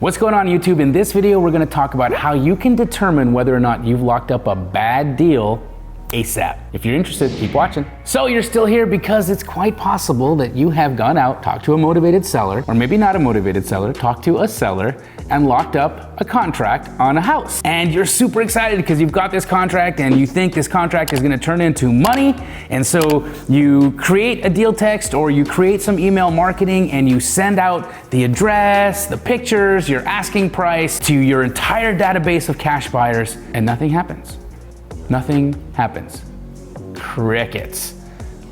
What's going on YouTube? In this video, we're gonna talk about how you can determine whether or not you've locked up a bad deal ASAP. If you're interested, keep watching. So you're still here because it's quite possible that you have gone out, talked to a motivated seller, or maybe not a motivated seller, talked to a seller and locked up a contract on a house. And you're super excited because you've got this contract and you think this contract is gonna turn into money. And so you create a deal text or you create some email marketing and you send out the address, the pictures, your asking price to your entire database of cash buyers, and nothing happens. Nothing happens. Crickets.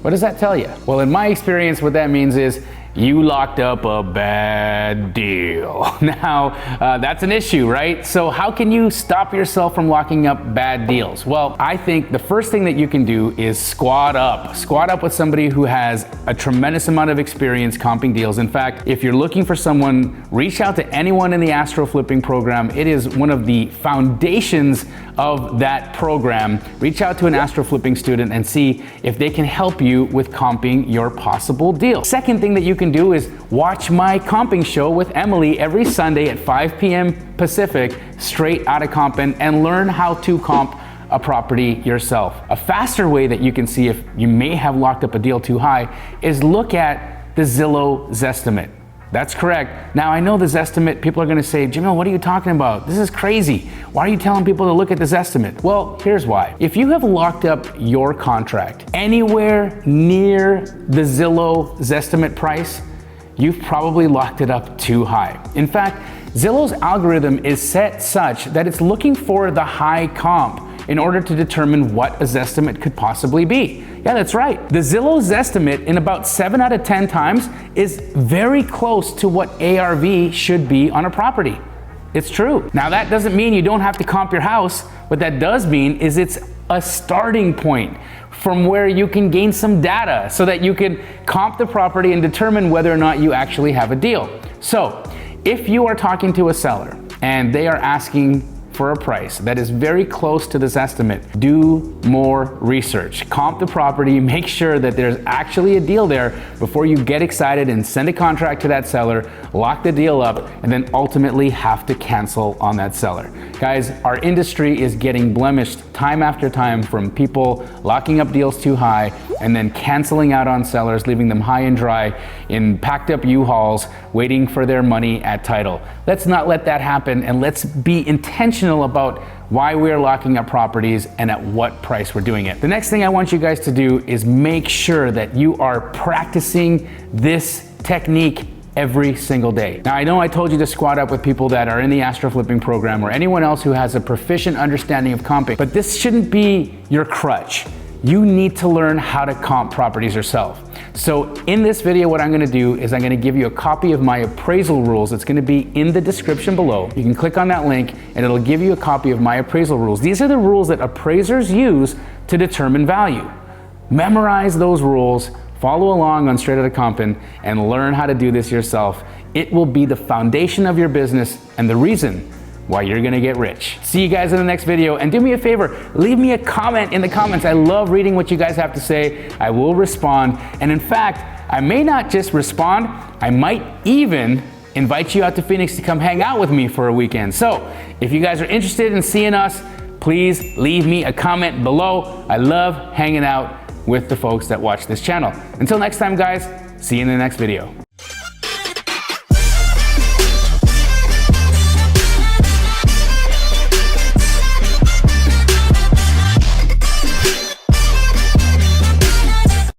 What does that tell you? Well, in my experience, what that means is you locked up a bad deal. Now, that's an issue, right? So how can you stop yourself from locking up bad deals? Well, I think the first thing that you can do is squad up. Squad up with somebody who has a tremendous amount of experience comping deals. In fact, if you're looking for someone, reach out to anyone in the Astro Flipping program. It is one of the foundations of that program. Reach out to an Astro Flipping student and see if they can help you with comping your possible deal. Second thing that you can do is watch my comping show with Emily every Sunday at 5 p.m. Pacific, straight out of comping, and learn how to comp a property yourself. A faster way that you can see if you may have locked up a deal too high is look at the Zillow Zestimate. That's correct. Now I know the Zestimate, people are gonna say, Jamil, what are you talking about? This is crazy. Why are you telling people to look at the Zestimate? Well, here's why. If you have locked up your contract anywhere near the Zillow Zestimate price, you've probably locked it up too high. In fact, Zillow's algorithm is set such that it's looking for the high comp in order to determine what a Zestimate could possibly be. Yeah, that's right. The Zillow Zestimate in about 7 out of 10 times is very close to what ARV should be on a property. It's true. Now that doesn't mean you don't have to comp your house. What that does mean is it's a starting point from where you can gain some data so that you can comp the property and determine whether or not you actually have a deal. So if you are talking to a seller and they are asking for a price that is very close to this estimate, do more research. Comp the property, make sure that there's actually a deal there before you get excited and send a contract to that seller, lock the deal up, and then ultimately have to cancel on that seller. Guys, our industry is getting blemished time after time from people locking up deals too high and then canceling out on sellers, leaving them high and dry in packed up U-Hauls, waiting for their money at title. Let's not let that happen, and let's be intentional about why we're locking up properties and at what price we're doing it. The next thing I want you guys to do is make sure that you are practicing this technique every single day. Now I know I told you to squad up with people that are in the Astro Flipping program or anyone else who has a proficient understanding of comping, but this shouldn't be your crutch. You need to learn how to comp properties yourself. So in this video, what I'm gonna do is I'm gonna give you a copy of my appraisal rules. It's gonna be in the description below. You can click on that link and it'll give you a copy of my appraisal rules. These are the rules that appraisers use to determine value. Memorize those rules, follow along on Straight Outta Comping, and learn how to do this yourself. It will be the foundation of your business and the reason why you're gonna get rich. See you guys in the next video, and do me a favor, leave me a comment in the comments. I love reading what you guys have to say. I will respond, and in fact, I may not just respond, I might even invite you out to Phoenix to come hang out with me for a weekend. So if you guys are interested in seeing us, please leave me a comment below. I love hanging out with the folks that watch this channel. Until next time, guys, see you in the next video.